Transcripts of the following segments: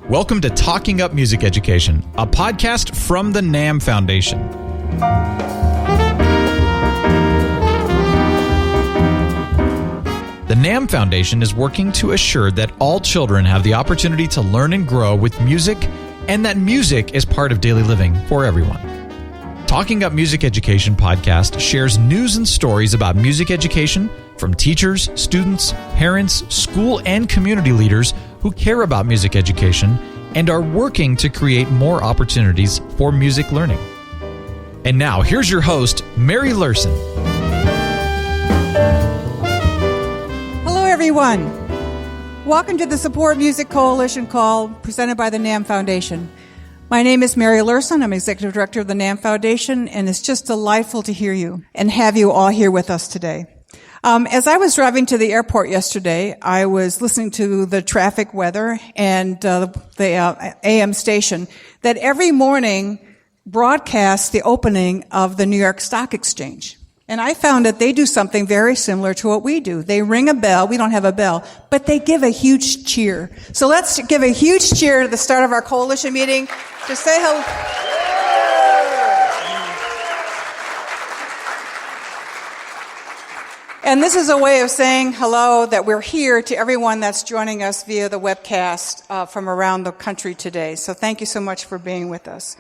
Welcome to Talking Up Music Education, a podcast from the NAMM Foundation. The NAMM Foundation is working to assure that all children have the opportunity to learn and grow with music, and that music is part of daily living for everyone. Talking Up Music Education podcast shares news and stories about music education from teachers, students, parents, school, and community leaders who care about music education and are working to create more opportunities for music learning. And now, here's your host, Mary Luehrsen. Hello, everyone. Welcome to the Support Music Coalition call presented by the NAMM Foundation. My name is Mary Luehrsen. I'm Executive Director of the NAMM Foundation, and it's just delightful to hear you and have you all here with us today. As I was driving to the airport yesterday, I was listening to the traffic weather and the AM station that every morning broadcasts the opening of the New York Stock Exchange. And I found that they do something very similar to what we do. They ring a bell. We don't have a bell, but they give a huge cheer. So let's give a huge cheer to the start of our coalition meeting to say hello. And this is a way of saying hello, that we're here to everyone that's joining us via the webcast from around the country today. So thank you so much for being with us.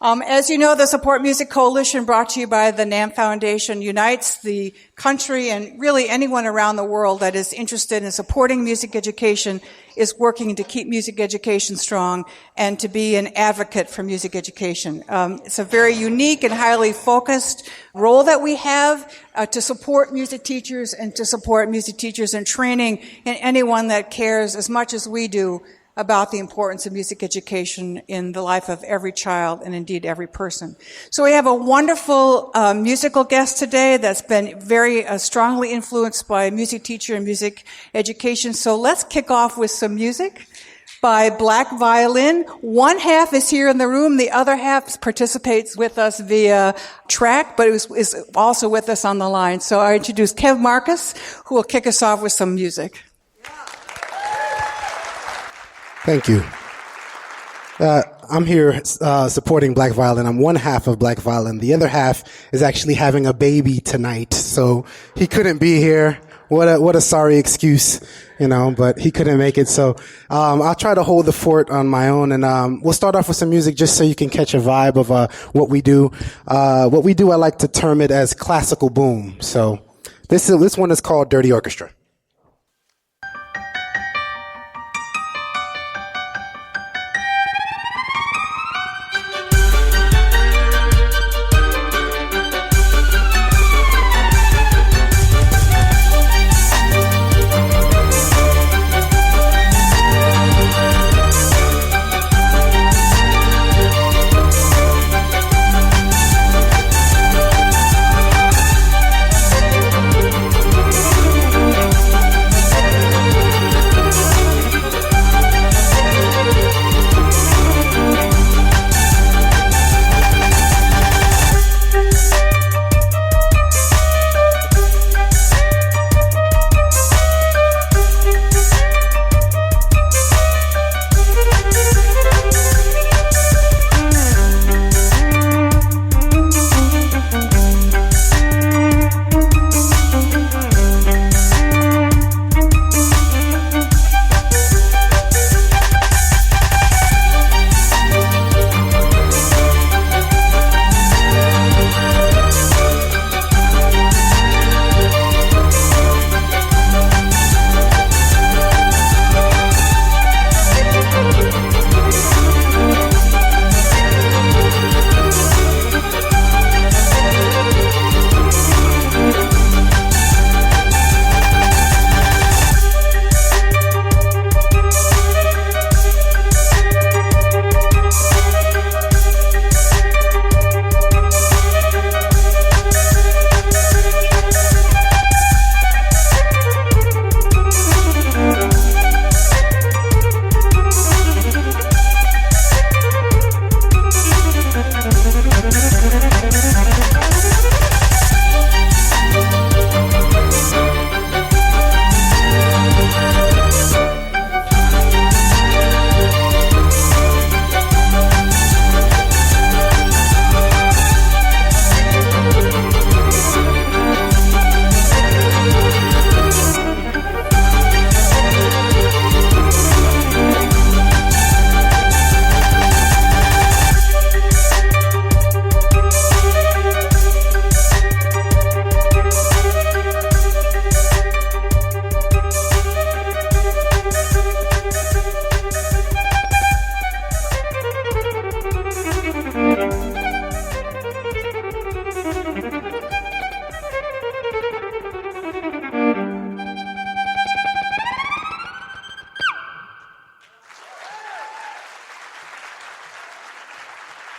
As you know, the Support Music Coalition, brought to you by the NAMM Foundation, unites the country and really anyone around the world that is interested in supporting music education, is working to keep music education strong and to be an advocate for music education. It's a very unique and highly focused role that we have to support music teachers and to support music teachers in training and anyone that cares as much as we do about the importance of music education in the life of every child and indeed every person. So we have a wonderful musical guest today that's been very strongly influenced by music teacher and music education. So let's kick off with some music by Black Violin. One half is here in the room. The other half participates with us via track, but is also with us on the line. So I introduce Kev Marcus, who will kick us off with some music. Thank you. I'm here supporting Black Violin. I'm one half of Black Violin. The other half is actually having a baby tonight, so he couldn't be here. What a sorry excuse, but he couldn't make it. So I'll try to hold the fort on my own, and we'll start off with some music just so you can catch a vibe of what we do. I like to term it as classical boom. So this one is called Dirty Orchestra.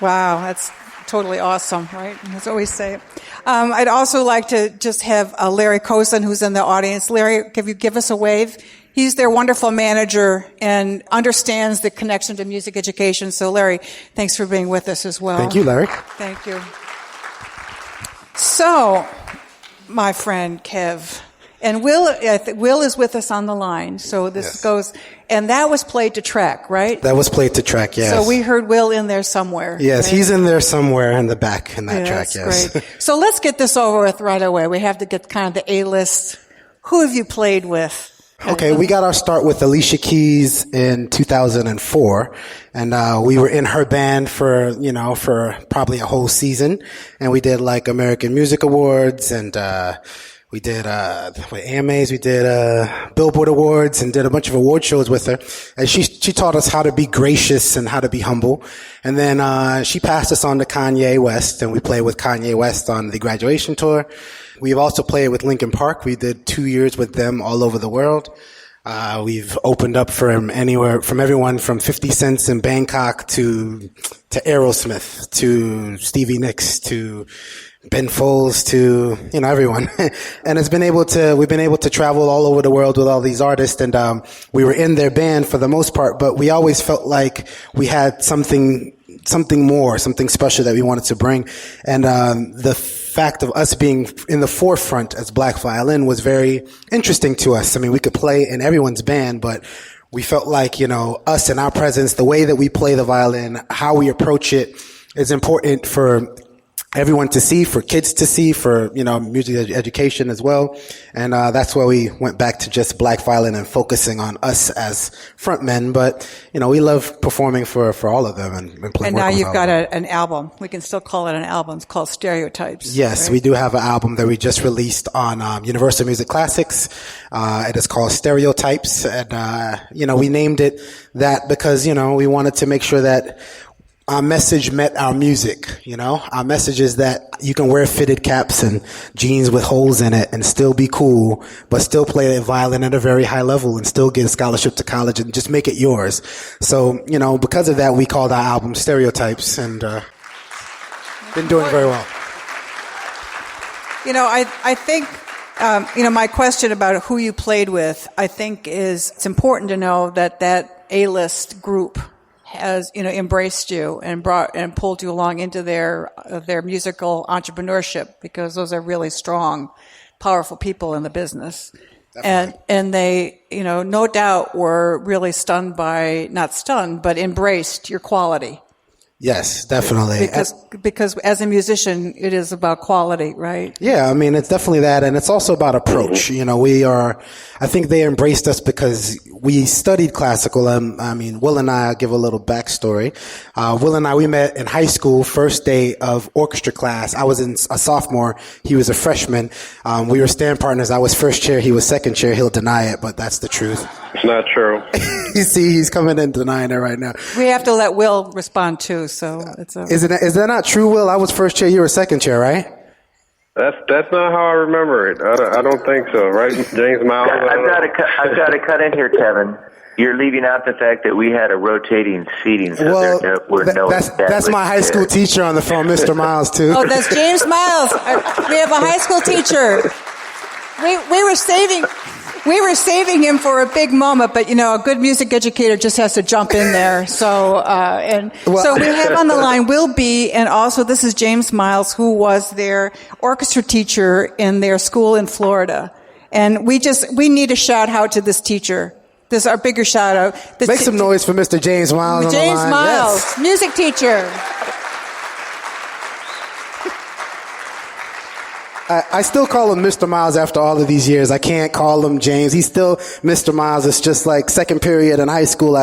Wow, that's totally awesome, right? As I always say. I'd also like to just have Larry Kosen, who's in the audience. Larry, can you give us a wave? He's their wonderful manager and understands the connection to music education. So, Larry, thanks for being with us as well. Thank you, Larry. Thank you. So, my friend Kev, and Will is with us on the line. So this goes, and that was played to track, right? That was played to track, yes. So we heard Will in there somewhere. Yes, right? He's in there somewhere in the back in that track, that's yes. Great. So let's get this over with right away. We have to get kind of the A-list. Who have you played with? Okay, we got our start with Alicia Keys in 2004, and we were in her band for probably a whole season, and we did like American Music Awards, and we did AMAs, we did Billboard Awards, and did a bunch of award shows with her. And she taught us how to be gracious and how to be humble. And then she passed us on to Kanye West, and we played with Kanye West on the graduation tour. We've also played with Linkin Park. We did 2 years with them all over the world. We've opened up from everyone from 50 Cent in Bangkok to Aerosmith, to Stevie Nicks, to Ben Folds, to, everyone. And we've been able to travel all over the world with all these artists, and we were in their band for the most part, but we always felt like we had something more, something special that we wanted to bring. And the fact of us being in the forefront as Black Violin was very interesting to us. I mean, we could play in everyone's band, but we felt like, us and our presence, the way that we play the violin, how we approach it is important for everyone to see, for kids to see, for, music education as well. And that's why we went back to just Black Violin and focusing on us as frontmen. But, we love performing for all of them and playing. And now you've got an album. We can still call it an album. It's called Stereotypes. Yes, right? We do have an album that we just released on Universal Music Classics. It is called Stereotypes. And, we named it that because, we wanted to make sure that our message met our music, Our message is that you can wear fitted caps and jeans with holes in it and still be cool, but still play the violin at a very high level and still get a scholarship to college and just make it yours. So, because of that, we called our album Stereotypes, and been doing very well. I think, my question about who you played with, I think it's important to know that A-list group has, embraced you and pulled you along into their musical entrepreneurship, because those are really strong, powerful people in the business. Definitely. And they, no doubt were really not stunned, but embraced your quality. Yes, definitely. Because as a musician, it is about quality, right? Yeah, I mean, it's definitely that. And it's also about approach. I think they embraced us because we studied classical. Will and I, I'll give a little backstory. Will and I, we met in high school, first day of orchestra class. I was a sophomore. He was a freshman. We were stand partners. I was first chair. He was second chair. He'll deny it, but that's the truth. It's not true. You see, he's coming in denying it right now. We have to let Will respond too. So is that not true, Will? I was first chair. You were second chair, right? That's not how I remember it. I don't think so, right, James Miles? I've got to cut in here, Kevin. You're leaving out the fact that we had a rotating seating. So well, that's my high school teacher on the phone, Mr. Miles, too. Oh, that's James Miles. We have a high school teacher. We were saving him for a big moment, but a good music educator just has to jump in there. So we have on the line Will B, and also this is James Miles, who was their orchestra teacher in their school in Florida. And we need a shout out to this teacher. This is our bigger shout out. Make some noise for Mr. James Miles. James on the line. Miles, yes. Music teacher. I still call him Mr. Miles after all of these years. I can't call him James. He's still Mr. Miles. It's just like second period in high school.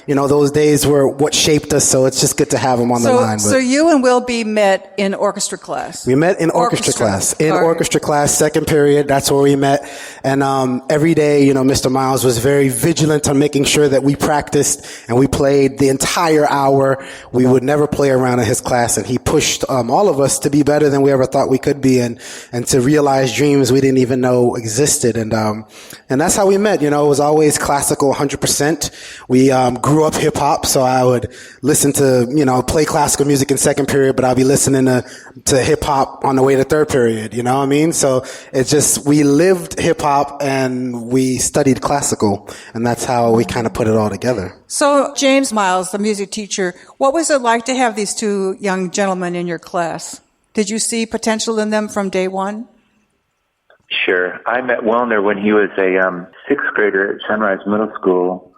Those days were what shaped us. So it's just good to have him on the line. So you and Will B met in orchestra class. We met in orchestra class. Orchestra class, second period. That's where we met. And every day, Mr. Miles was very vigilant on making sure that we practiced and we played the entire hour. We would never play around in his class, and he pushed all of us to be better than we ever thought we could be. And and to realize dreams we didn't even know existed. And that's how we met. It was always classical 100%. We grew up hip hop, so I would listen to, play classical music in second period, but I'll be listening to hip hop on the way to third period. You know what I mean? So it's just, we lived hip hop and we studied classical, and that's how we kind of put it all together. So, James Miles, the music teacher, what was it like to have these two young gentlemen in your class? Did you see potential in them from day one? Sure. I met Wilner when he was a sixth grader at Sunrise Middle School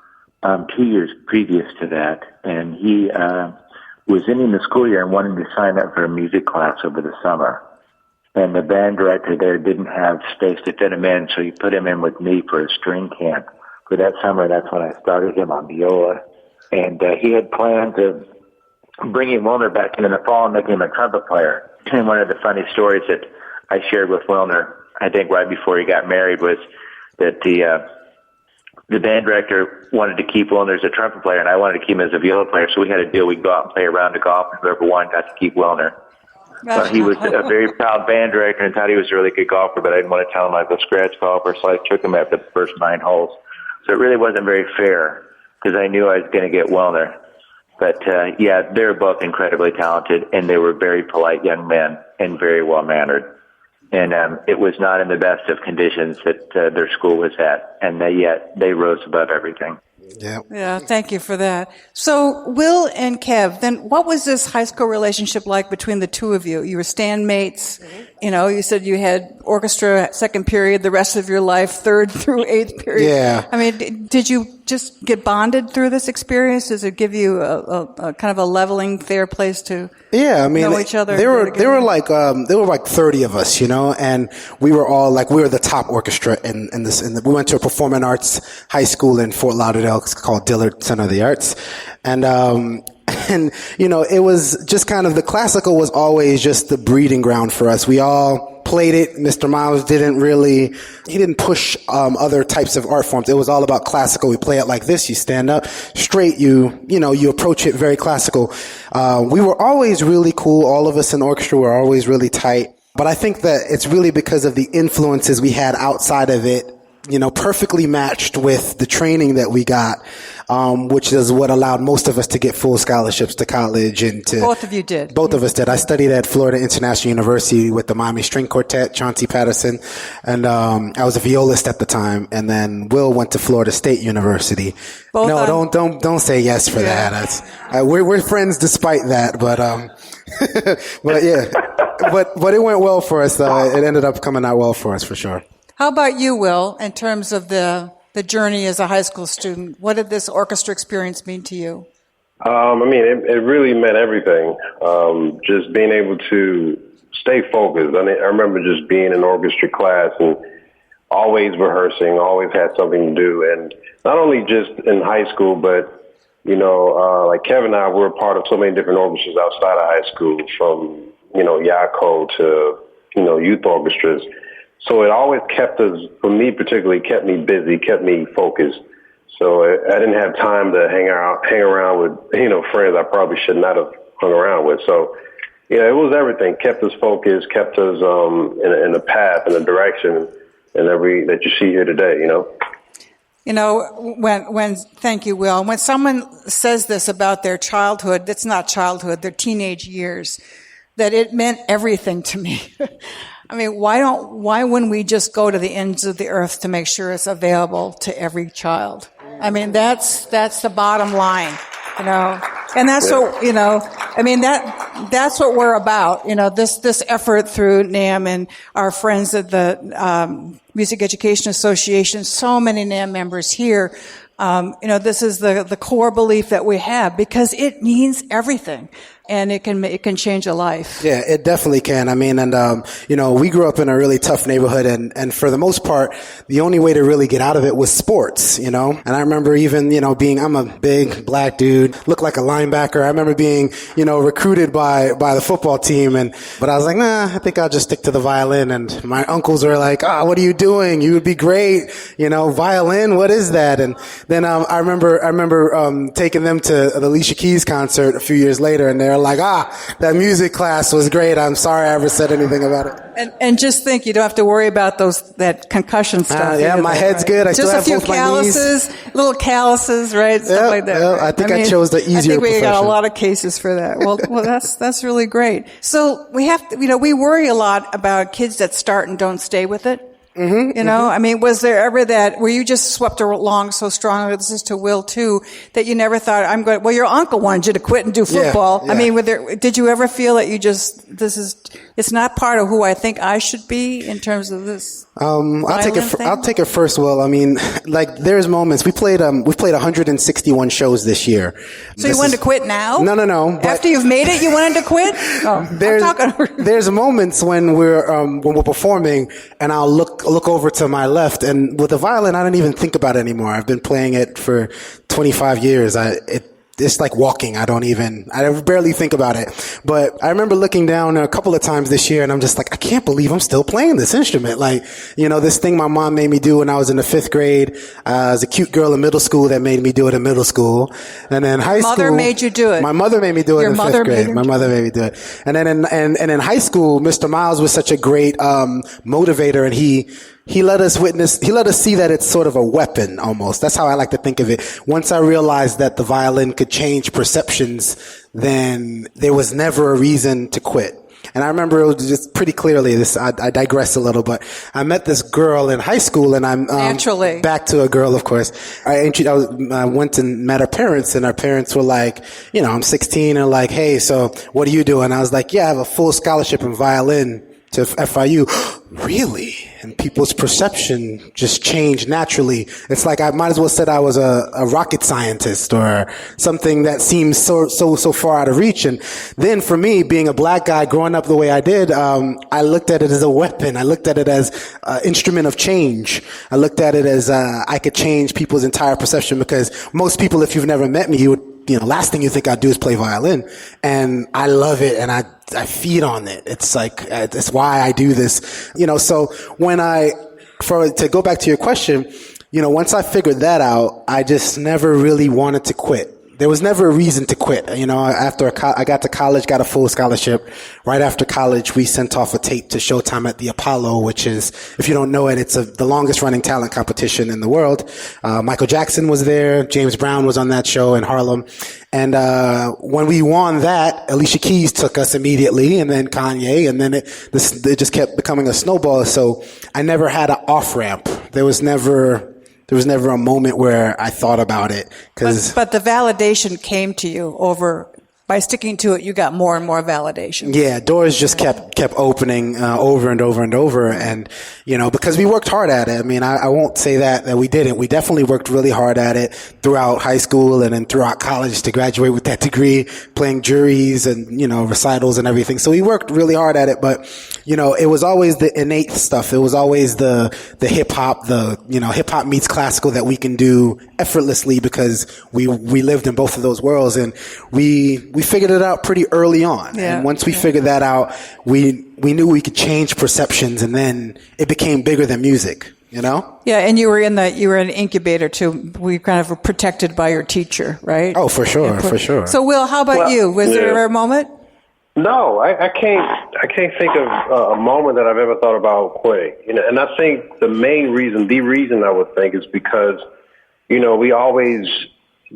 2 years previous to that. And he was ending the school year and wanted to sign up for a music class over the summer. And the band director there didn't have space to fit him in, so he put him in with me for a string camp. For that summer, that's when I started him on viola. And he had plans of bringing Wilner back in the fall and making him a trumpet player. And one of the funny stories that I shared with Wilner, I think right before he got married, was that the band director wanted to keep Wilner as a trumpet player, and I wanted to keep him as a viola player. So we had a deal. We'd go out and play a round of golf, and whoever won got to keep Wilner. So he was a very proud band director and thought he was a really good golfer, but I didn't want to tell him I was a scratch golfer, so I took him after the first 9 holes. So it really wasn't very fair because I knew I was going to get Wilner. But, yeah, they're both incredibly talented, and they were very polite young men and very well-mannered. And it was not in the best of conditions that their school was at, and yet they rose above everything. Yeah, thank you for that. So, Will and Kev, then what was this high school relationship like between the two of you? You were standmates. Mm-hmm. You said you had orchestra second period the rest of your life, third through eighth period. Yeah. I mean, did you just get bonded through this experience? Does it give you a kind of a leveling, fair place to know each other? There were like 30 of us, and we were all we were the top orchestra in this. We went to a performing arts high school in Fort Lauderdale. It's called Dillard Center of the Arts. And it was just kind of, the classical was always just the breeding ground for us. We all played it. Mr. Miles didn't push other types of art forms. It was all about classical. We play it like this. You stand up straight. You approach it very classical. We were always really cool. All of us in orchestra were always really tight. But I think that it's really because of the influences we had outside of it, perfectly matched with the training that we got, which is what allowed most of us to get full scholarships to college and to... Both of you did. Both of us did. I studied at Florida International University with the Miami String Quartet, Chauncey Patterson, and I was a violist at the time. And then Will went to Florida State University. Don't say yes for that. That's, we're friends despite that, but but yeah, but it went well for us. It ended up coming out well for us for sure. How about you, Will, in terms of the journey as a high school student? What did this orchestra experience mean to you? It really meant everything. Just being able to stay focused. I remember just being in orchestra class and always rehearsing, always had something to do. And not only just in high school, but, like Kevin and I were a part of so many different orchestras outside of high school, from, YACO to, youth orchestras. So it always kept us, for me particularly, kept me busy, kept me focused. So I didn't have time to hang around with, friends I probably should not have hung around with. So, it was everything. Kept us focused, kept us in a path, in a direction, that you see here today, Thank you, Will. When someone says this about their childhood, that's not childhood, their teenage years, that it meant everything to me. I mean, why wouldn't we just go to the ends of the earth to make sure it's available to every child? I mean, that's the bottom line, and that's what, that's what we're about, this effort through NAM and our friends at the, Music Education Association, so many NAM members here. This is the core belief that we have, because it means everything. And it can change a life. Yeah, it definitely can. We grew up in a really tough neighborhood, and for the most part, the only way to really get out of it was sports, And I remember even, I'm a big black dude, look like a linebacker. I remember being, recruited by the football team, but I was like, nah, I think I'll just stick to the violin. And my uncles were like, what are you doing? You would be great. Violin, what is that? And then I remember taking them to the Alicia Keys concert a few years later, and they're like, that music class was great. I'm sorry I ever said anything about it. And just think, you don't have to worry about that concussion stuff. Yeah, my head's good. I just still have a few both my knees. little calluses, right? Stuff like that. Yeah, I think I chose the easier I think we profession. got a lot of cases for that. Well, that's really great. So we have to, we worry a lot about kids that start and don't stay with it. I mean, was there ever were you just swept along so strongly, this is to Will too, that you never thought, well, your uncle wanted you to quit and do football. Yeah. I mean, did you ever feel that it's not part of who I think I should be in terms of this? I'll take it first, Will. I mean, like, there's moments, we've played 161 shows this year. So you wanted to quit now? No. After you've made it, you wanted to quit? There's moments when we're performing and I'll look over to my left, and with the violin, I don't even think about it anymore. I've been playing it for 25 years. It's like walking. I barely think about it. But I remember looking down a couple of times this year and I'm just like, I can't believe I'm still playing this instrument. Like, this thing my mom made me do when I was in the 5th grade. I was a cute girl in middle school that made me do it in middle school. And then high school. Mother made you do it. My mother made me do it in 5th grade. My mother made me do it. And then in high school, Mr. Miles was such a great, motivator, and he let us see that it's sort of a weapon almost. That's how I like to think of it. Once I realized that the violin could change perceptions, then there was never a reason to quit. And I remember it was just pretty clearly I digress a little, but I met this girl in high school, and I'm naturally back to a girl, of course. I went and met her parents, and her parents were like, I'm 16, and like, hey, so what are you doing? I was like, yeah, I have a full scholarship in violin to FIU. Really? And people's perception just changed naturally. It's like I might as well said I was a rocket scientist or something that seems so far out of reach. And then for me, being a black guy growing up the way I did, I looked at it as a weapon. I looked at it as an instrument of change. I looked at it as I could change people's entire perception, because most people, if you've never met me, you would, last thing you think I'd do is play violin. And I love it, and I feed on it. It's like, it's why I do this. So to go back to your question, once I figured that out, I just never really wanted to quit. There was never a reason to quit. After I got to college, got a full scholarship. Right after college, we sent off a tape to Showtime at the Apollo, which is, if you don't know it, it's the longest running talent competition in the world. Michael Jackson was there. James Brown was on that show in Harlem. And when we won that, Alicia Keys took us immediately, and then Kanye, and then it just kept becoming a snowball. So I never had an off ramp. There was never a moment where I thought about it. But the validation came to you by sticking to it. You got more and more validation. Yeah, doors just kept opening over and over and over, and because we worked hard at it. I mean, I won't say that we didn't. We definitely worked really hard at it throughout high school and then throughout college to graduate with that degree, playing juries and recitals and everything. So we worked really hard at it, but it was always the innate stuff. It was always the hip hop, hip hop meets classical that we can do effortlessly because we lived in both of those worlds, and we figured it out pretty early on. Yeah. And once we figured that out, we knew we could change perceptions, and then it became bigger than music, Yeah, and you were in an incubator too. We kind of were protected by your teacher, right? Oh, for sure. So, Will, how about you? Was there ever a moment? No, I can't think of a moment that I've ever thought about quitting. And I think the reason I would think is because, we always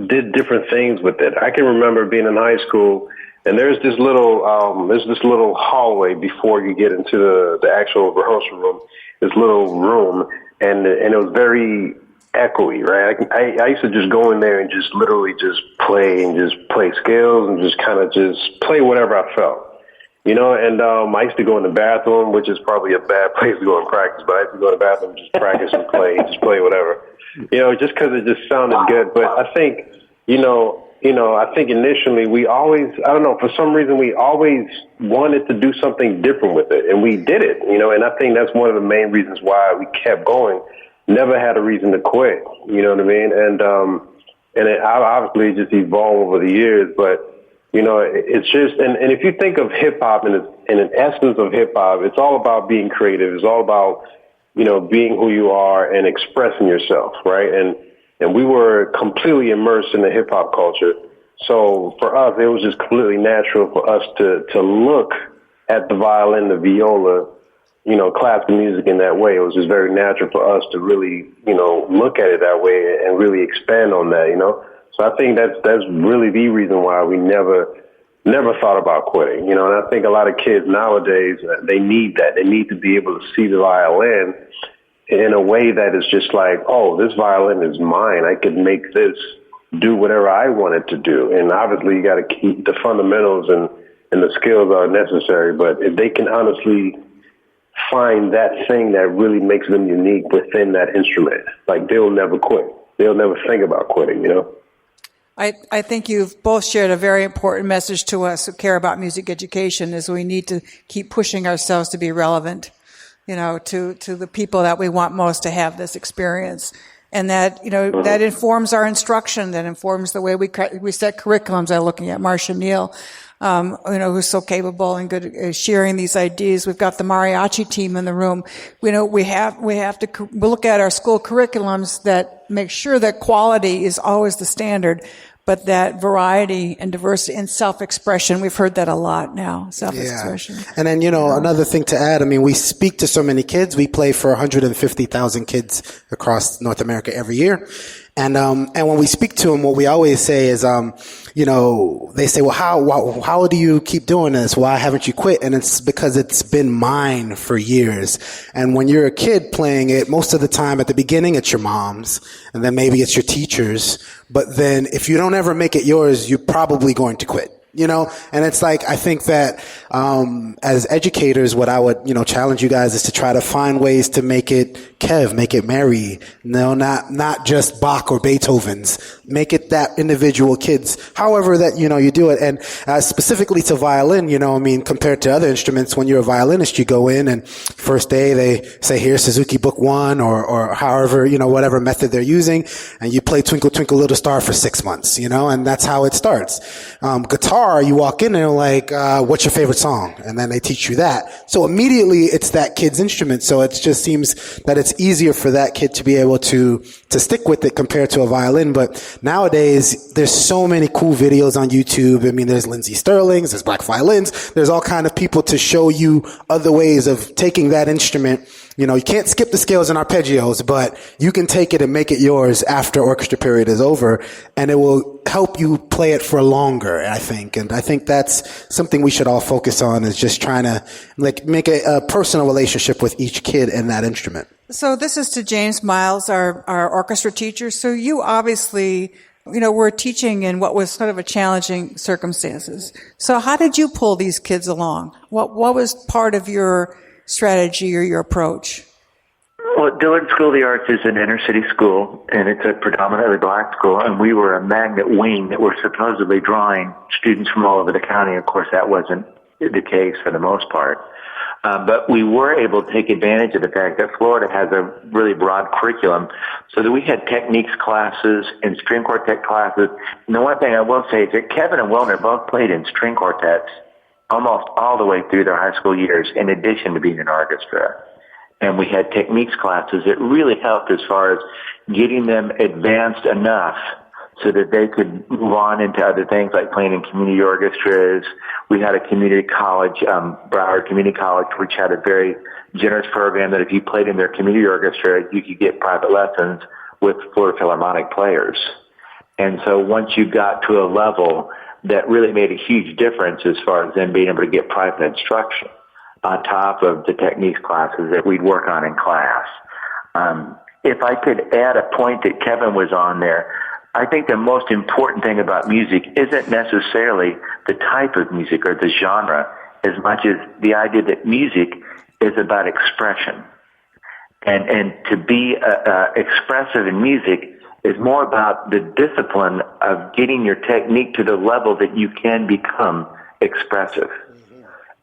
did different things with it. I can remember being in high school, and there's this little hallway before you get into the actual rehearsal room. This little room, and it was very echoey, right? I used to just go in there and just literally just play scales and just kind of just play whatever I felt. And I used to go in the bathroom, which is probably a bad place to go and practice, but I used to go in the bathroom and just practice and play whatever. Just because it just sounded good. But I think, I think initially we always, I don't know, for some reason we always wanted to do something different with it, and we did it, and I think that's one of the main reasons why we kept going. Never had a reason to quit, you know what I mean? And it obviously just evolved over the years, but it's just, and if you think of hip hop and an essence of hip hop, it's all about being creative. It's all about, being who you are and expressing yourself, right? And we were completely immersed in the hip hop culture. So for us, it was just completely natural for us to look at the violin, the viola, you know, classical music in that way. It was just very natural for us to really, you know, look at it that way and really expand on that, you know. So I think that's really the reason why we never thought about quitting, you know. And I think a lot of kids nowadays, they need that. They need to be able to see the violin in a way that is just like, oh, this violin is mine. I could make this do whatever I want it to do. And obviously you got to keep the fundamentals and the skills are necessary. But if they can honestly find that thing that really makes them unique within that instrument, like they'll never quit. They'll never think about quitting, you know? I think you've both shared a very important message to us who care about music education, is we need to keep pushing ourselves to be relevant, you know, to the people that we want most to have this experience. And that, you know, that informs our instruction, that informs the way we set curriculums. I'm looking at Marcia Neal, you know, who's so capable and good at sharing these ideas. We've got the mariachi team in the room. You know, we have to look at our school curriculums that make sure that quality is always the standard, but that variety and diversity and self-expression, we've heard that a lot now, self-expression. Yeah. And then, you know, another thing to add, I mean, we speak to so many kids. We play for 150,000 kids across North America every year. And when we speak to them, what we always say is, you know, they say, well, how do you keep doing this? Why haven't you quit? And it's because it's been mine for years. And when you're a kid playing it, most of the time at the beginning, it's your mom's, and then maybe it's your teacher's. But then if you don't ever make it yours, you're probably going to quit. You know, and it's like, I think that, as educators, what I would, you know, challenge you guys is to try to find ways to make it Kev, make it Mary. No, not just Bach or Beethoven's. Make it that individual kids, however that, you know, you do it. And, specifically to violin, you know, I mean, compared to other instruments, when you're a violinist, you go in and first day they say, here's Suzuki Book 1 or however, you know, whatever method they're using. And you play Twinkle, Twinkle, Little Star for 6 months, you know, and that's how it starts. Guitar, you walk in and they're like, what's your favorite song? And then they teach you that. So immediately it's that kid's instrument. So it just seems that it's easier for that kid to be able to stick with it compared to a violin. But nowadays, there's so many cool videos on YouTube. I mean, there's Lindsey Sterling's, there's Black Violins, there's all kind of people to show you other ways of taking that instrument. You know, you can't skip the scales and arpeggios, but you can take it and make it yours after orchestra period is over, and it will help you play it for longer, I think. And I think that's something we should all focus on, is just trying to like make a personal relationship with each kid and that instrument. So this is to James Miles, our orchestra teacher. So you obviously, you know, were teaching in what was sort of a challenging circumstances. So how did you pull these kids along? What was part of your strategy or your approach? Well, Dillard School of the Arts is an inner city school, and it's a predominantly black school, and we were a magnet wing that were supposedly drawing students from all over the county. Of course, that wasn't the case for the most part. But we were able to take advantage of the fact that Florida has a really broad curriculum, so that we had techniques classes and string quartet classes. And the one thing I will say is that Kevin and Wilner both played in string quartets almost all the way through their high school years, in addition to being in orchestra. And we had techniques classes that really helped as far as getting them advanced enough so that they could move on into other things like playing in community orchestras. We had a community college, Broward Community College, which had a very generous program that if you played in their community orchestra, you could get private lessons with Florida Philharmonic players. And so once you got to a level that really made a huge difference as far as them being able to get private instruction on top of the techniques classes that we'd work on in class. If I could add a point that Kevin was on there, I think the most important thing about music isn't necessarily the type of music or the genre as much as the idea that music is about expression. And to be expressive in music is more about the discipline of getting your technique to the level that you can become expressive.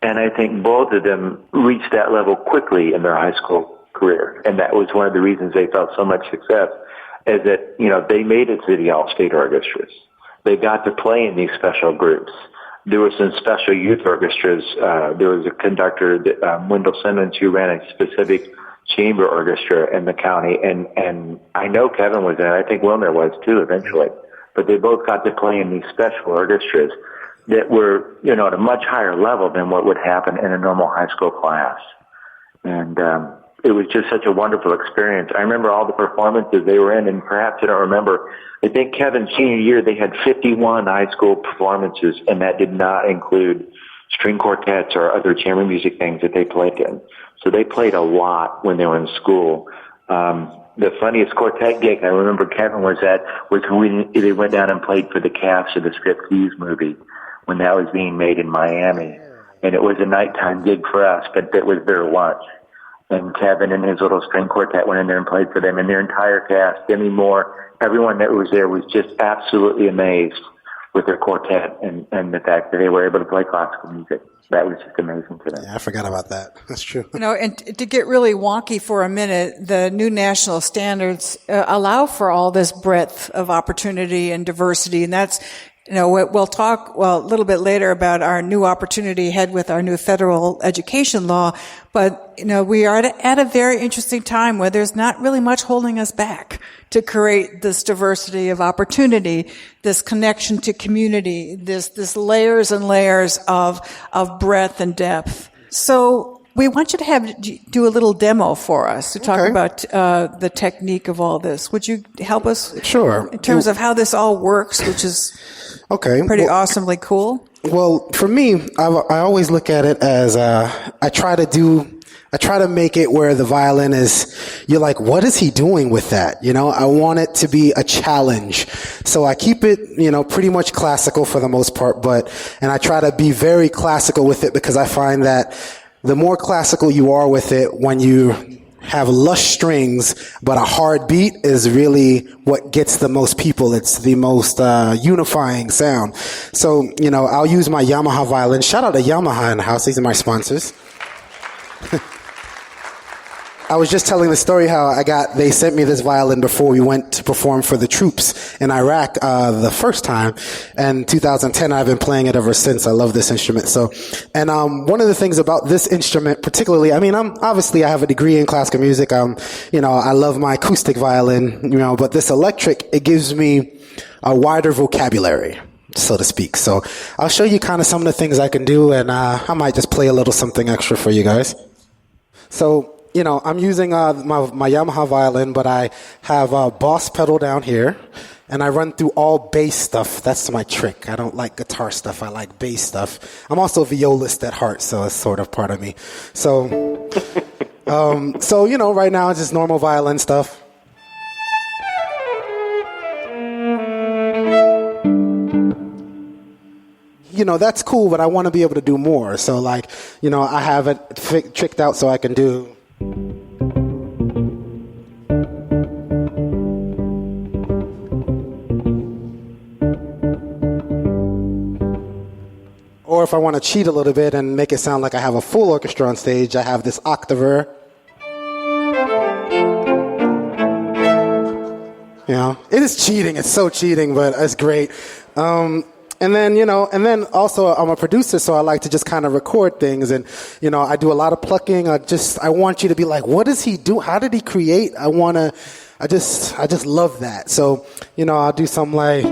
And I think both of them reached that level quickly in their high school career. And that was one of the reasons they felt so much success, is that, you know, they made it to the all-state orchestras. They got to play in these special groups. There were some special youth orchestras. There was a conductor, Wendell Simmons, who ran a specific chamber orchestra in the county. And I know Kevin was in it. I think Wilner was too eventually. but they both got to play in these special orchestras that were, at a much higher level than what would happen in a normal high school class. And it was just such a wonderful experience. I remember all the performances they were in, and perhaps you don't remember, I think Kevin's senior year, they had 51 high school performances, and that did not include string quartets or other chamber music things that they played in. So they played a lot when they were in school. The funniest quartet gig I remember Kevin was at was when they went down and played for the cast of the Striptease movie when that was being made in Miami. And it was a nighttime gig for us, but it was their lunch. And Kevin and his little string quartet went in there and played for them, and their entire cast, Demi Moore, everyone that was there was just absolutely amazed with their quartet and the fact that they were able to play classical music. That was just amazing to them. Yeah, I forgot about that. That's true. And to get really wonky for a minute, the new national standards allow for all this breadth of opportunity and diversity, and that's, we'll talk, a little bit later about our new opportunity ahead with our new federal education law, but, we are at a very interesting time where there's not really much holding us back to create this diversity of opportunity, this connection to community, this layers and layers of breadth and depth. So we want you to do a little demo for us to talk about the technique of all this. Would you help us? Sure. In terms of how this all works, which is pretty awesomely cool. Well, for me, I always look at it as I try to make it where the violin is, you're like, what is he doing with that? I want it to be a challenge. So I keep it, pretty much classical for the most part, and I try to be very classical with it because I find that the more classical you are with it, when you have lush strings, but a hard beat is really what gets the most people. It's the most unifying sound. So, I'll use my Yamaha violin. Shout out to Yamaha in the house. These are my sponsors. I was just telling the story how they sent me this violin before we went to perform for the troops in Iraq, the first time. And 2010, I've been playing it ever since. I love this instrument. One of the things about this instrument particularly, I have a degree in classical music. I love my acoustic violin, but this electric, it gives me a wider vocabulary, so to speak. So I'll show you kind of some of the things I can do, and I might just play a little something extra for you guys. So, I'm using my Yamaha violin, but I have a boss pedal down here, and I run through all bass stuff. That's my trick. I don't like guitar stuff. I like bass stuff. I'm also a violist at heart, so it's sort of part of me. So, right now it's just normal violin stuff. That's cool, but I want to be able to do more. So, I have it tricked out so I can do. Or if I want to cheat a little bit and make it sound like I have a full orchestra on stage, I have this octaver. It is cheating. It's so cheating, but it's great. And then also I'm a producer, so I like to just kind of record things, and I do a lot of plucking. I want you to be like, what does he do? How did he create? I just love that. So, I'll do something like.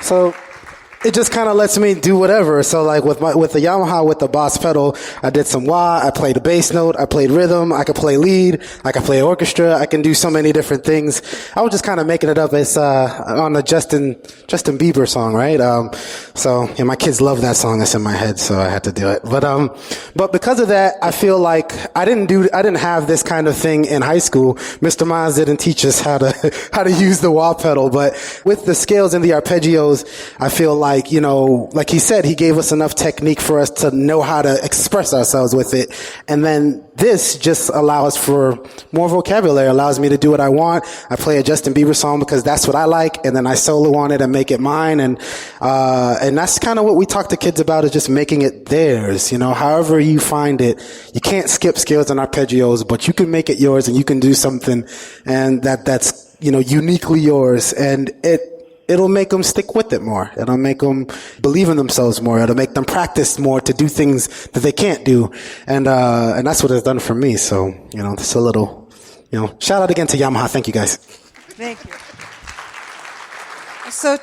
So it just kind of lets me do whatever. So like with the Yamaha, with the Boss pedal, I did some wah, I played a bass note, I played rhythm, I could play lead, I could play orchestra, I can do so many different things. I was just kind of making it up as, on the Justin Bieber song, right? So yeah, my kids love that song that's in my head, so I had to do it. But because of that, I feel like I didn't have this kind of thing in high school. Mr. Miles didn't teach us how to use the wah pedal, but with the scales and the arpeggios, I feel like, like he said, he gave us enough technique for us to know how to express ourselves with it. And then this just allows for more vocabulary, allows me to do what I want. I play a Justin Bieber song because that's what I like, and then I solo on it and make it mine. And that's kind of what we talk to kids about, is just making it theirs. However you find it, you can't skip scales and arpeggios, but you can make it yours and you can do something and that's uniquely yours. And it'll make them stick with it more. It'll make them believe in themselves more. It'll make them practice more to do things that they can't do. And that's what it's done for me. So, just a little, shout out again to Yamaha. Thank you guys. Thank you. So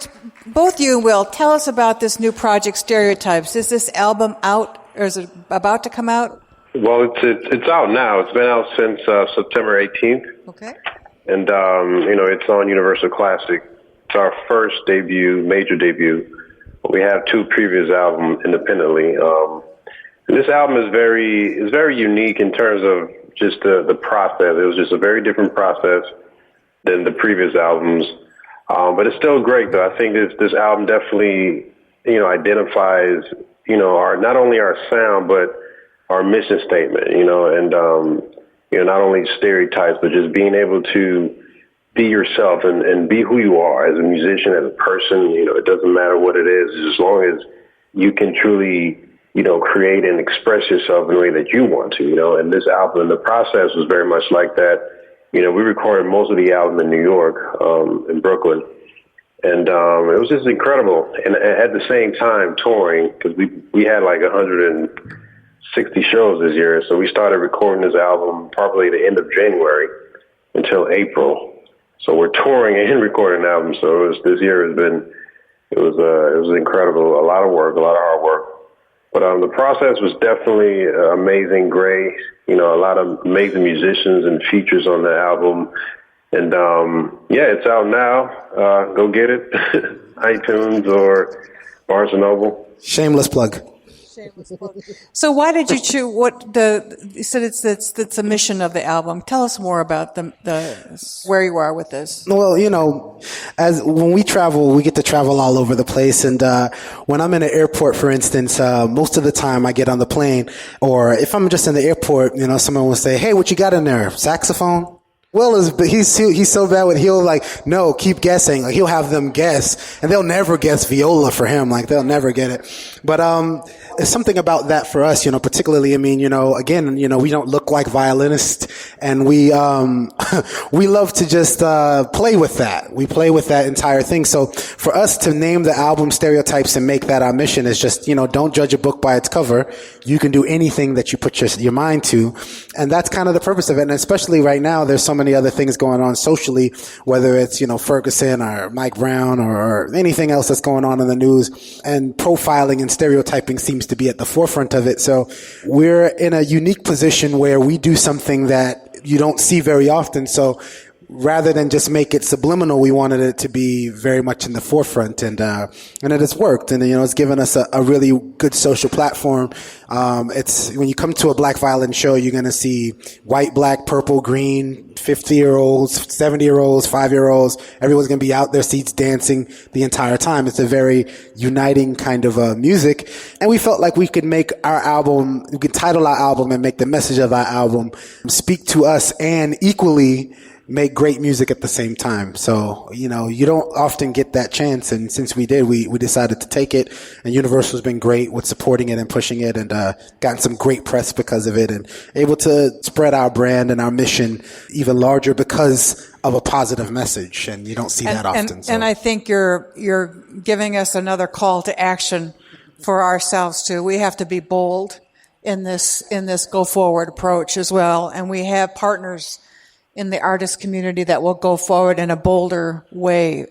both you and Will, tell us about this new project, Stereotypes. Is this album out, or is it about to come out? Well, it's out now. It's been out since September 18th. Okay. And, it's on Universal Classic. It's our first major debut. We have 2 previous albums independently. This album is very unique in terms of just the process. It was just a very different process than the previous albums. But it's still great, though. I think this album definitely, identifies, not only our sound, but our mission statement, and, not only stereotypes, but just being able to be yourself and be who you are as a musician, as a person. It doesn't matter what it is, as long as you can truly, create and express yourself in a way that you want to, and this album, the process was very much like that. We recorded most of the album in New York, in Brooklyn. And it was just incredible. And at the same time, touring, because we had like 160 shows this year. So we started recording this album probably the end of January until April. So we're touring and recording an album. So this year it was incredible. A lot of work, a lot of hard work. But the process was definitely amazing, great. A lot of amazing musicians and features on the album. And, it's out now. Go get it. iTunes or Barnes & Noble. Shameless plug. So why did you choose you said it's a mission of the album. Tell us more about where you are with this. Well, as when we travel, we get to travel all over the place. And, when I'm in an airport, for instance, most of the time I get on the plane, or if I'm just in the airport, someone will say, "Hey, what you got in there? Saxophone?" Will he's so bad with, he'll no, keep guessing. Like, he'll have them guess, and they'll never guess viola for him. Like, they'll never get it. But, it's something about that for us, particularly, again, we don't look like violinists, and we love to just, play with that. We play with that entire thing. So for us to name the album Stereotypes and make that our mission is just, don't judge a book by its cover. You can do anything that you put your mind to. And that's kind of the purpose of it. And especially right now, there's so many other things going on socially, whether it's, Ferguson or Mike Brown or anything else that's going on in the news, and profiling and stereotyping seems to be at the forefront of it. So we're in a unique position where we do something that you don't see very often. So rather than just make it subliminal, we wanted it to be very much in the forefront, and it has worked. And, it's given us a really good social platform. It's, when you come to a Black Violin show, you're going to see white, black, purple, green, 50-year-olds, 70-year-olds, 5-year-olds. Everyone's going to be out their seats dancing the entire time. It's a very uniting kind of music. And we felt like we could make our album, we could title our album and make the message of our album speak to us, and equally make great music at the same time. So, you don't often get that chance. And since we did, we decided to take it. And Universal's been great with supporting it and pushing it, and gotten some great press because of it, and able to spread our brand and our mission even larger because of a positive message. And you don't see that often. And I think you're giving us another call to action for ourselves too. We have to be bold in this go forward approach as well. And we have partners in the artist community that will go forward in a bolder way.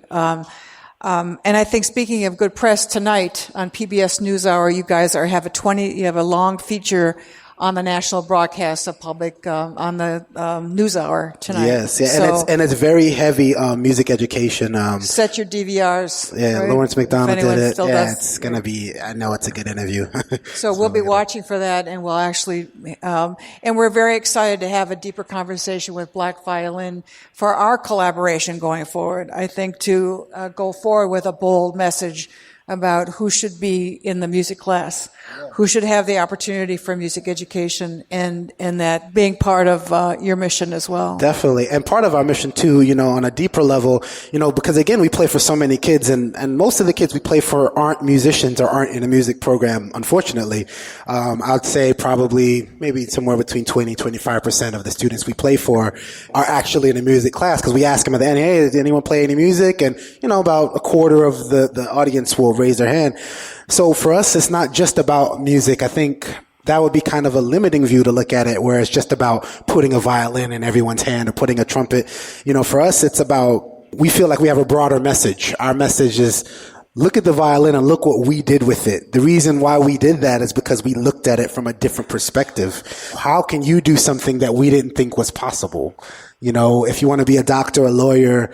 And I think, speaking of good press, tonight on PBS NewsHour, you guys you have a long feature on the national broadcast of public on the NewsHour tonight. Yes, yeah, and it's very heavy music education. Set your DVRs. Yeah, right? Lawrence McDonald did it. Yeah, does. it's gonna be. I know it's a good interview. So we'll be watching for that, and we'll actually, and we're very excited to have a deeper conversation with Black Violin for our collaboration going forward. I think to go forward with a bold message about who should be in the music class, who should have the opportunity for music education, and that being part of your mission as well. Definitely. And part of our mission too, on a deeper level, because again, we play for so many kids, and most of the kids we play for aren't musicians or aren't in a music program, unfortunately. I'd say probably maybe somewhere between 20-25% of the students we play for are actually in a music class, because we ask them at the end, hey, did anyone play any music? And, about a quarter of the audience will raise their hand. So for us, it's not just about music. I think that would be kind of a limiting view to look at it, where it's just about putting a violin in everyone's hand or putting a trumpet. For us, it's about, we feel like we have a broader message. Our message is, look at the violin and look what we did with it. The reason why we did that is because we looked at it from a different perspective. How can you do something that we didn't think was possible? If you want to be a doctor, a lawyer,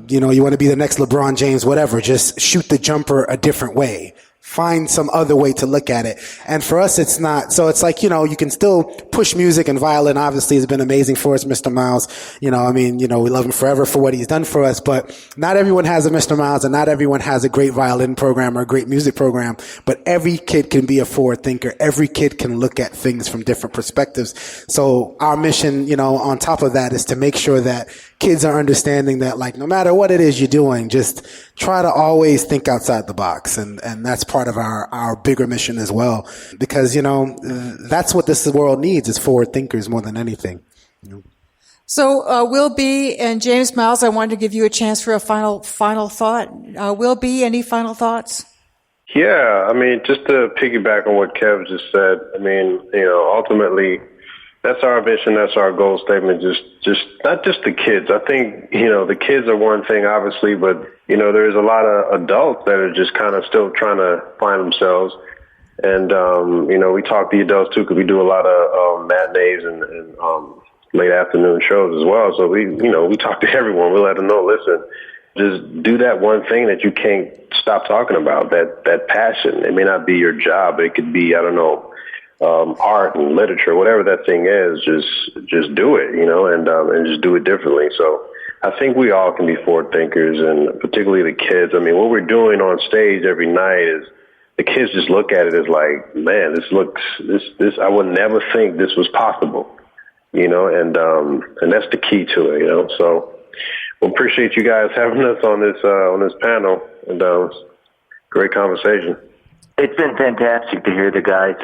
you want to be the next LeBron James, whatever, just shoot the jumper a different way. Find some other way to look at it. And for us, it's not. So it's like, you can still push music, and violin obviously has been amazing for us, Mr. Miles. We love him forever for what he's done for us, but not everyone has a Mr. Miles, and not everyone has a great violin program or a great music program, but every kid can be a forward thinker. Every kid can look at things from different perspectives. So our mission, on top of that, is to make sure that kids are understanding that, like, no matter what it is you're doing, just try to always think outside the box. And that's part of our bigger mission as well. Because, that's what this world needs, is forward thinkers more than anything. So, Will B. and James Miles, I wanted to give you a chance for a final thought. Will B., any final thoughts? Yeah, just to piggyback on what Kev just said, ultimately, that's our mission. That's our goal statement. Just not just the kids. I think, the kids are one thing, obviously, but, there's a lot of adults that are just kind of still trying to find themselves. And, we talk to the adults too, because we do a lot of matinees and late afternoon shows as well. So we talk to everyone. We let them know, listen, just do that one thing that you can't stop talking about, that passion. It may not be your job. It could be, art and literature, whatever that thing is, just do it, and just do it differently. So I think we all can be forward thinkers, and particularly the kids. What we're doing on stage every night is the kids just look at it as like, man, this I would never think this was possible, and that's the key to it, So we appreciate you guys having us on this panel, and great conversation. It's been fantastic to hear the guys.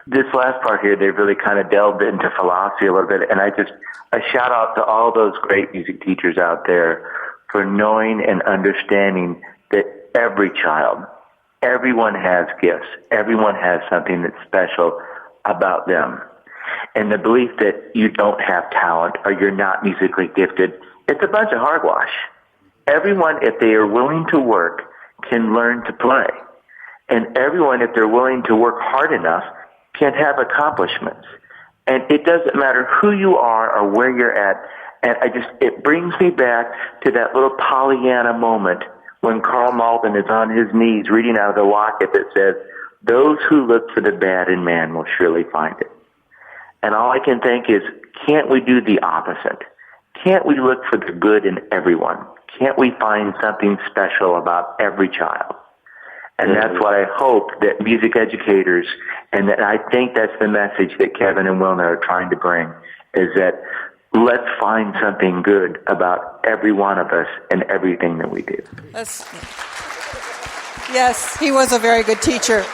This last part here, they've really kind of delved into philosophy a little bit, and a shout out to all those great music teachers out there for knowing and understanding that every child, everyone has gifts. Everyone has something that's special about them. And the belief that you don't have talent or you're not musically gifted, it's a bunch of hogwash. Everyone, if they are willing to work, can learn to play. And everyone, if they're willing to work hard enough, can have accomplishments. And it doesn't matter who you are or where you're at. And it brings me back to that little Pollyanna moment when Carl Malden is on his knees reading out of the locket that says, "Those who look for the bad in man will surely find it." And all I can think is, can't we do the opposite? Can't we look for the good in everyone? Can't we find something special about every child? And that's what I hope that music educators, and that I think that's the message that Kevin and Wilner are trying to bring, is that let's find something good about every one of us and everything that we do. Yes, he was a very good teacher.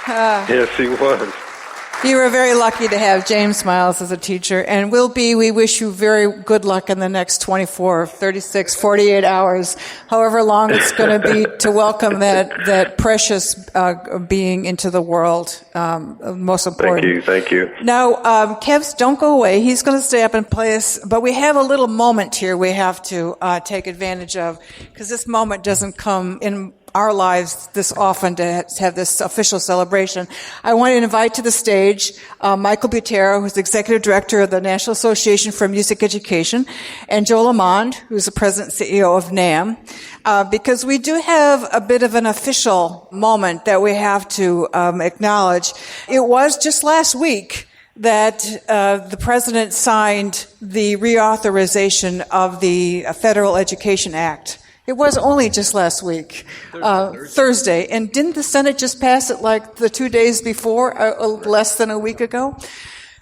Yes, he was. You were very lucky to have James Miles as a teacher, and we wish you very good luck in the next 24, 36, 48 hours, however long it's going to be to welcome that precious being into the world. Most important. Thank you. Now, Kevs, don't go away. He's going to stay up and play us, but we have a little moment here we have to take advantage of, because this moment doesn't come in our lives this often to have this official celebration. I want to invite to the stage Michael Butero, who's the Executive Director of the National Association for Music Education, and Joe Lamond, who's the President and CEO of NAM, because we do have a bit of an official moment that we have to acknowledge. It was just last week that the President signed the reauthorization of the Federal Education Act. It was only just last week, Thursday. And didn't the Senate just pass it like the 2 days before, less than a week ago?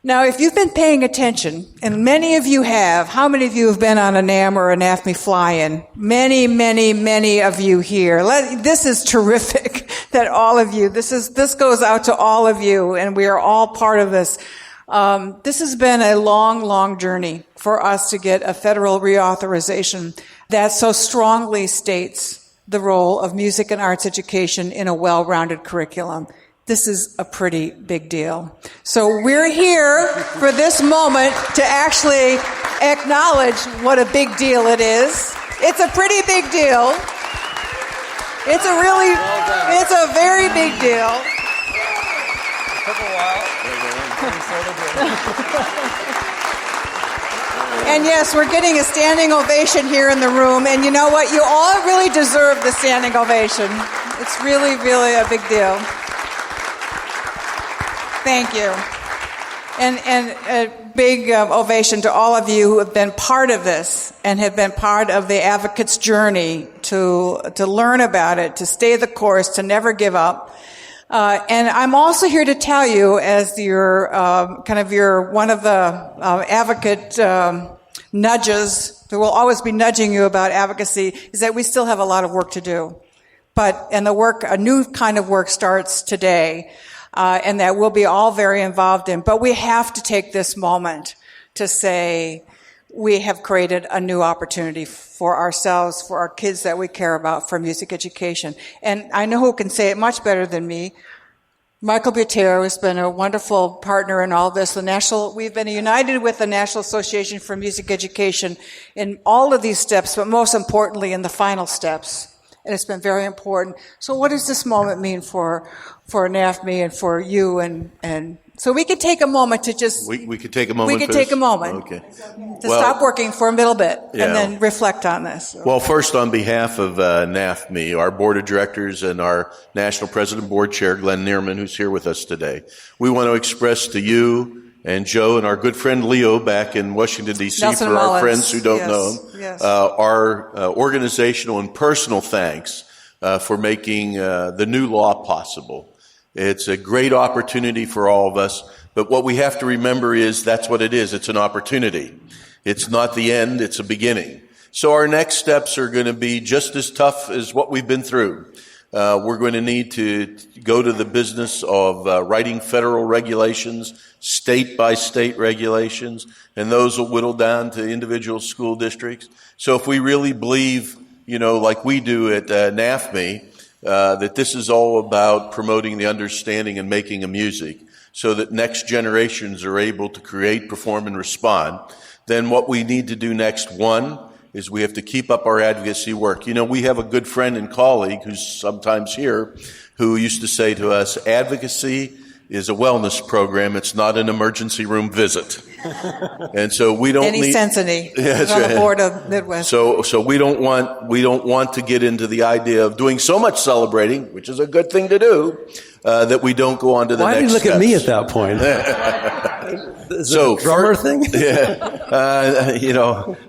Now, if you've been paying attention, and many of you have, how many of you have been on a NAM or a NAFME fly-in? Many, many, many of you here. This is terrific that all of you, this goes out to all of you, and we are all part of this. This has been a long, long journey for us to get a federal reauthorization that so strongly states the role of music and arts education in a well-rounded curriculum. This is a pretty big deal. So we're here for this moment to actually acknowledge what a big deal it is. It's a pretty big deal. It's a very big deal. It took a while. And yes, we're getting a standing ovation here in the room. And you know what? You all really deserve the standing ovation. It's really, really a big deal. Thank you. And a big ovation to all of you who have been part of this and have been part of the advocates' journey to learn about it, to stay the course, to never give up. And I'm also here to tell you, as your one of the advocate nudges, there will always be nudging you about advocacy, is that we still have a lot of work to do. A new kind of work starts today, and that we'll be all very involved in. But we have to take this moment to say we have created a new opportunity for ourselves, for our kids that we care about, for music education. And I know who can say it much better than me. Michael Butero has been a wonderful partner in all this. We've been united with the National Association for Music Education in all of these steps, but most importantly in the final steps. And it's been very important. So what does this moment mean for NAFME and for you? And so we could take a moment to just... We could take a moment. We could take a moment to stop working for a little bit and then reflect on this. Well, first, on behalf of NAFME, our board of directors and our national president board chair, Glenn Neerman, who's here with us today, we want to express to you and Joe and our good friend Leo back in Washington, D.C., Nelson for Mullins. our friends who don't know him, our organizational and personal thanks for making the new law possible. It's a great opportunity for all of us, but what we have to remember is that's what it is. It's an opportunity. It's not the end, it's a beginning. So our next steps are going to be just as tough as what we've been through. We're going to need to go to the business of writing federal regulations, state by state regulations, and those will whittle down to individual school districts. So if we really believe, like we do at NAFME, that this is all about promoting the understanding and making of music so that next generations are able to create, perform, and respond, then what we need to do next, one, is we have to keep up our advocacy work. We have a good friend and colleague who's sometimes here who used to say to us, advocacy is a wellness program. It's not an emergency room visit. And so we don't need... Sensini, yeah, on the board of Midwest. So we don't want to get into the idea of doing so much celebrating, which is a good thing to do, that we don't go on to the next Why did you look steps. at me at that point? So drummer thing? Yeah.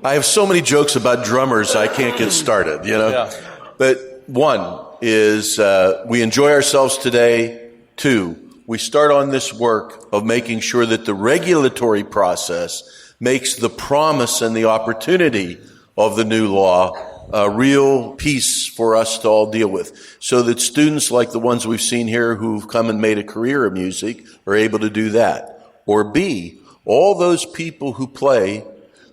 I have so many jokes about drummers, I can't get started, Yeah. But one is, we enjoy ourselves today. Two, we start on this work of making sure that the regulatory process makes the promise and the opportunity of the new law a real piece for us to all deal with, so that students like the ones we've seen here who've come and made a career of music are able to do that. Or B, all those people who play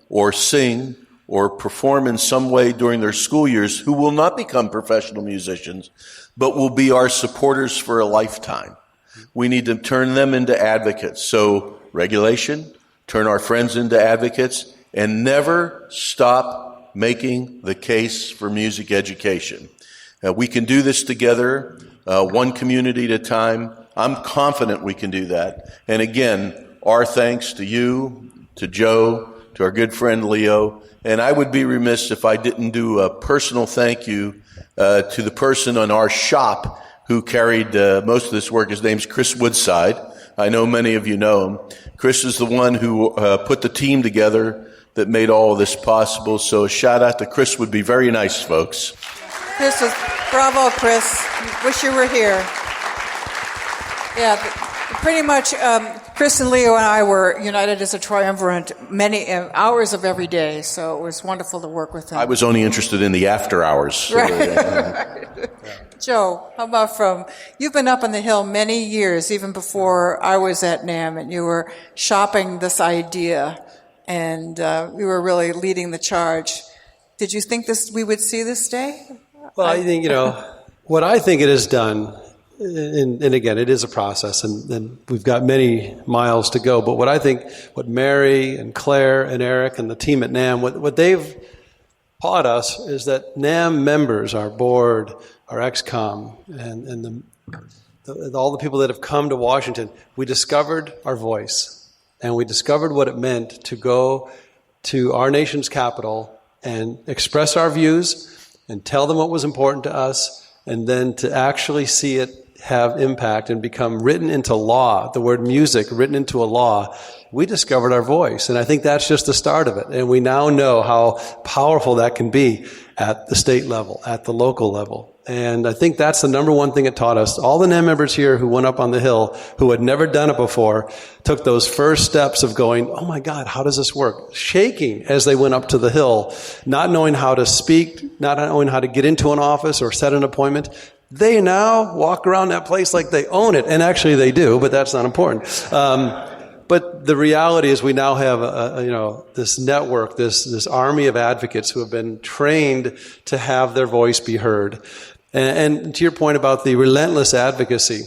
or sing or perform in some way during their school years who will not become professional musicians, but will be our supporters for a lifetime. We need to turn them into advocates. So regulation, turn our friends into advocates, and never stop making the case for music education. We can do this together, one community at a time. I'm confident we can do that. And again, our thanks to you, to Joe, to our good friend Leo. And I would be remiss if I didn't do a personal thank you to the person on our shop who carried most of this work. His name's Chris Woodside. I know many of you know him. Chris is the one who put the team together that made all of this possible. So a shout out to Chris would be very nice, folks. Bravo, Chris. Wish you were here. Yeah, pretty much Chris and Leo and I were united as a triumvirate many hours of every day, so it was wonderful to work with them. I was only interested in the after hours. Right. Joe, how about you've been up on the Hill many years, even before I was at NAMM, and you were shopping this idea, and you were really leading the charge. Did you think we would see this day? Well, I think, what I think it has done, and again, it is a process, and we've got many miles to go, but what Mary and Claire and Eric and the team at NAMM, what they've taught us is that NAMM members, our board, our ex-com, and all the people that have come to Washington, we discovered our voice. And we discovered what it meant to go to our nation's capital and express our views and tell them what was important to us, and then to actually see it have impact and become written into law, the word music written into a law. We discovered our voice, and I think that's just the start of it. And we now know how powerful that can be at the state level, at the local level. And I think that's the number one thing it taught us. All the NAMM members here who went up on the Hill, who had never done it before, took those first steps of going, oh my God, how does this work? Shaking as they went up to the Hill, not knowing how to speak, not knowing how to get into an office or set an appointment. They now walk around that place like they own it. And actually they do, but that's not important. But the reality is we now have this network, this army of advocates who have been trained to have their voice be heard. And to your point about the relentless advocacy,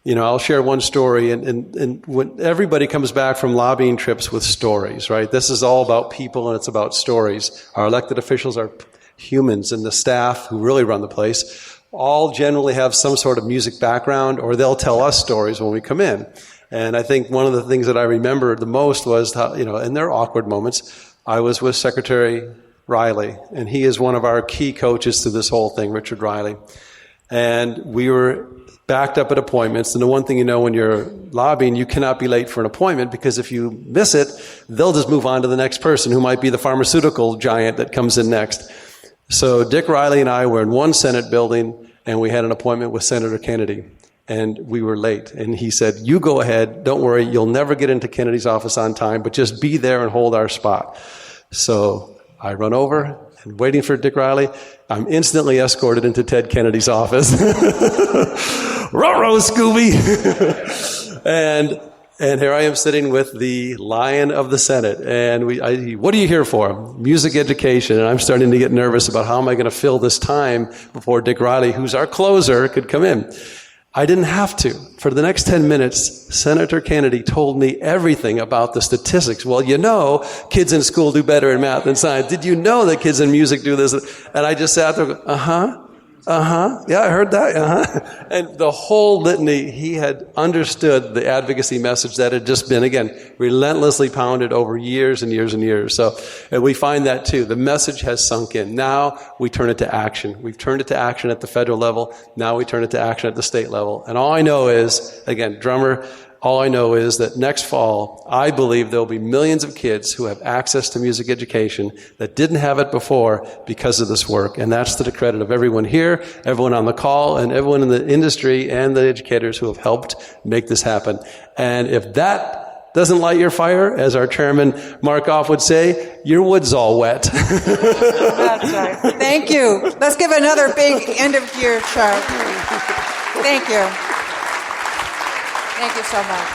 I'll share one story, and when everybody comes back from lobbying trips with stories, right? This is all about people and it's about stories. Our elected officials are humans, and the staff who really run the place all generally have some sort of music background, or they'll tell us stories when we come in. And I think one of the things that I remember the most was how, in their awkward moments, I was with Secretary Riley, and he is one of our key coaches to this whole thing, Richard Riley. And we were backed up at appointments, and the one thing when you're lobbying, you cannot be late for an appointment, because if you miss it, they'll just move on to the next person who might be the pharmaceutical giant that comes in next. So Dick Riley and I were in one Senate building, and we had an appointment with Senator Kennedy. And we were late. And he said, you go ahead, don't worry, you'll never get into Kennedy's office on time, but just be there and hold our spot. So I run over, and waiting for Dick Riley, I'm instantly escorted into Ted Kennedy's office. Ruh-roh, Scooby! And here I am sitting with the Lion of the Senate. And what are you here for? Music education. And I'm starting to get nervous about how am I going to fill this time before Dick Riley, who's our closer, could come in. I didn't have to. For the next 10 minutes, Senator Kennedy told me everything about the statistics. Well, kids in school do better in math and science. Did you know that kids in music do this? And I just sat there, yeah, I heard that, And the whole litany, he had understood the advocacy message that had just been, again, relentlessly pounded over years and years and years. So and we find that too. The message has sunk in. Now we turn it to action. We've turned it to action at the federal level. Now we turn it to action at the state level. And all I know is, again, drummer, all I know is that next fall, I believe there will be millions of kids who have access to music education that didn't have it before because of this work. And that's to the credit of everyone here, everyone on the call, and everyone in the industry and the educators who have helped make this happen. And if that doesn't light your fire, as our chairman Markoff would say, your wood's all wet. That's right. Thank you. Let's give another big end of year shout. Thank you. Thank you so much.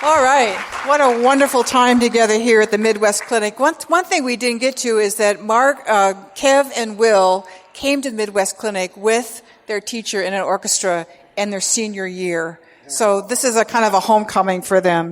All right. What a wonderful time together here at the Midwest Clinic. One thing we didn't get to is that Kev and Will came to the Midwest Clinic with their teacher in an orchestra in their senior year. So this is a kind of a homecoming for them.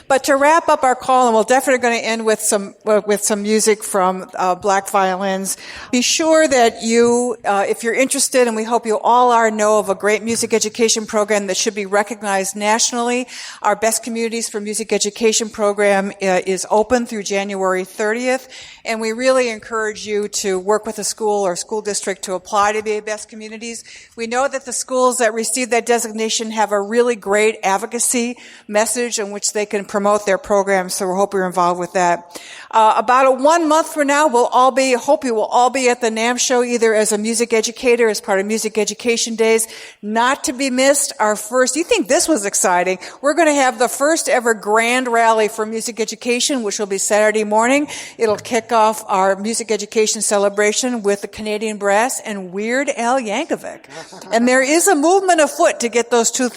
But to wrap up our call, and we're definitely going to end with some music from Black Violins. Be sure that you, if you're interested, and we hope you all are, know of a great music education program that should be recognized nationally. Our Best Communities for Music Education program is open through January 30th, and we really encourage you to work with a school or school district to apply to be Best Communities. We know that the schools that receive that designation have a really great advocacy message in which they can promote their programs, so we hope you're involved with that. About 1 month from now, hope you will all be at the NAMM show, either as a music educator, as part of Music Education Days. Not to be missed, you think this was exciting? We're going to have the first ever grand rally for music education, which will be Saturday morning. It'll kick off our music education celebration with the Canadian Brass and Weird Al Yankovic. And there is a movement afoot to get those two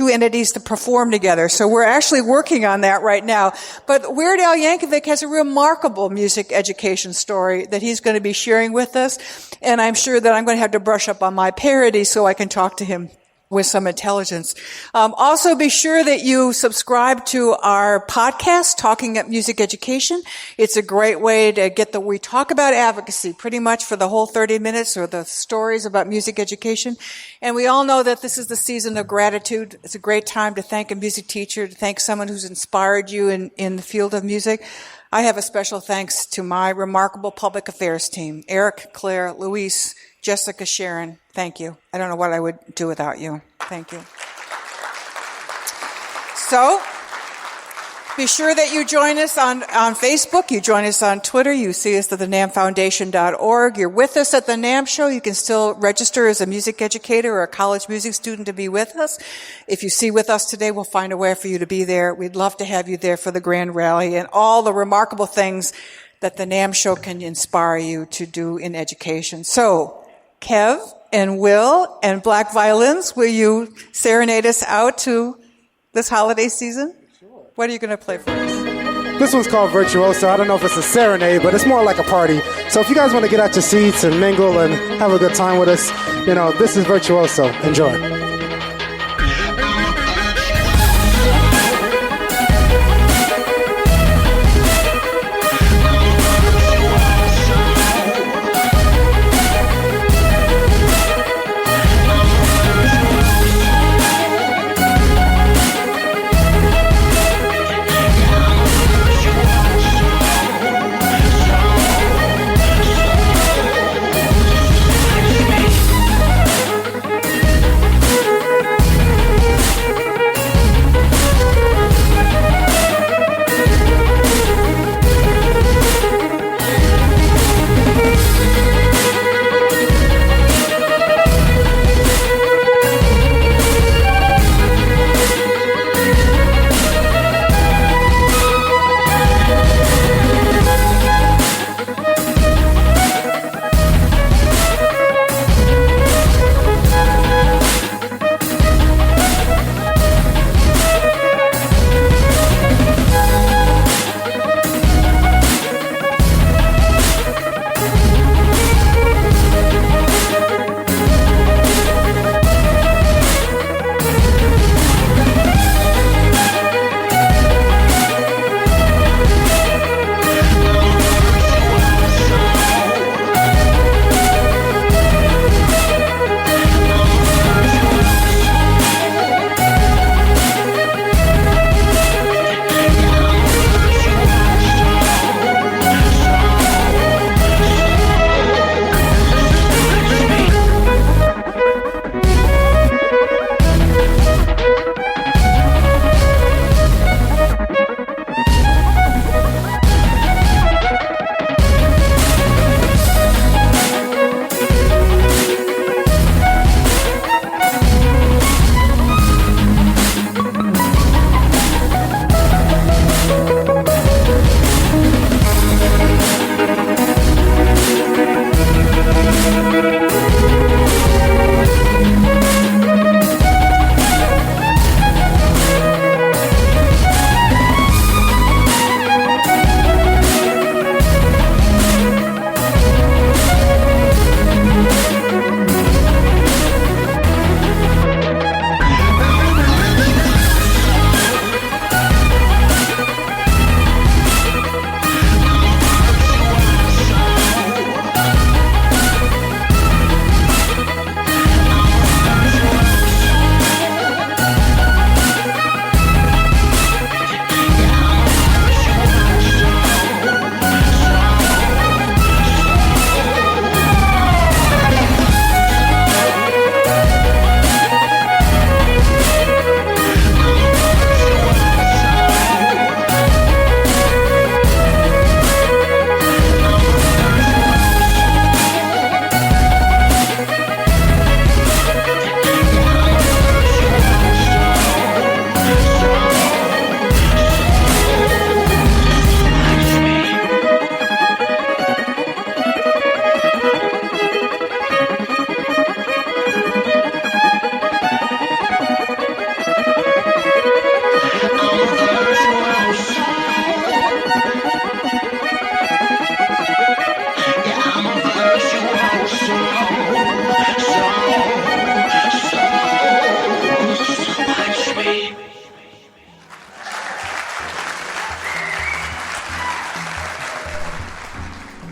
entities to perform together. So we're actually working on that right now. But Weird Al Yankovic has a remarkable music education story that he's going to be sharing with us. And I'm sure that I'm going to have to brush up on my parody so I can talk to him with some intelligence. Also, be sure that you subscribe to our podcast, Talking Up Music Education. It's a great way to we talk about advocacy pretty much for the whole 30 minutes, or the stories about music education. And we all know that this is the season of gratitude. It's a great time to thank a music teacher, to thank someone who's inspired you in the field of music. I have a special thanks to my remarkable public affairs team, Eric, Claire, Luis, Jessica, Sharon. Thank you. I don't know what I would do without you. Thank you. So, be sure that you join us on Facebook. You join us on Twitter. You see us at the NAMMfoundation.org. You're with us at the NAMM show. You can still register as a music educator or a college music student to be with us. If you see with us today, we'll find a way for you to be there. We'd love to have you there for the grand rally and all the remarkable things that the NAMM show can inspire you to do in education. So, Kev and Will and Black Violins, will you serenade us out to this holiday season? Sure. What are you going to play for us? This one's called Virtuoso. I don't know if it's a serenade, but it's more like a party. So if you guys want to get out your seats and mingle and have a good time with us, this is Virtuoso. Enjoy.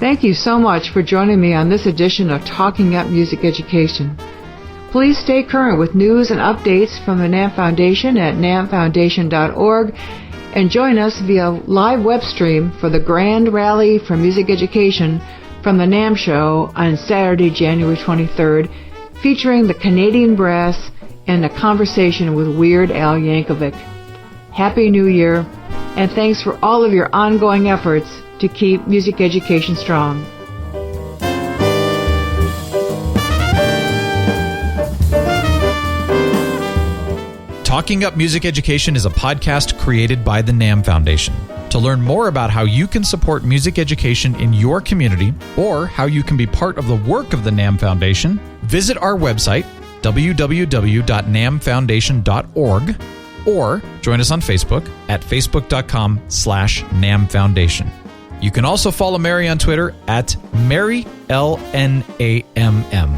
Thank you so much for joining me on this edition of Talking Up Music Education. Please stay current with news and updates from the NAMM Foundation at nammfoundation.org and join us via live web stream for the Grand Rally for Music Education from the NAMM Show on Saturday, January 23rd, featuring the Canadian Brass and a conversation with Weird Al Yankovic. Happy New Year, and thanks for all of your ongoing efforts to keep music education strong. Talking Up Music Education is a podcast created by the NAMM Foundation. To learn more about how you can support music education in your community or how you can be part of the work of the NAMM Foundation, visit our website, www.nammfoundation.org, or join us on Facebook at facebook.com/NAMM Foundation. You can also follow Mary on Twitter at Mary LNAMM.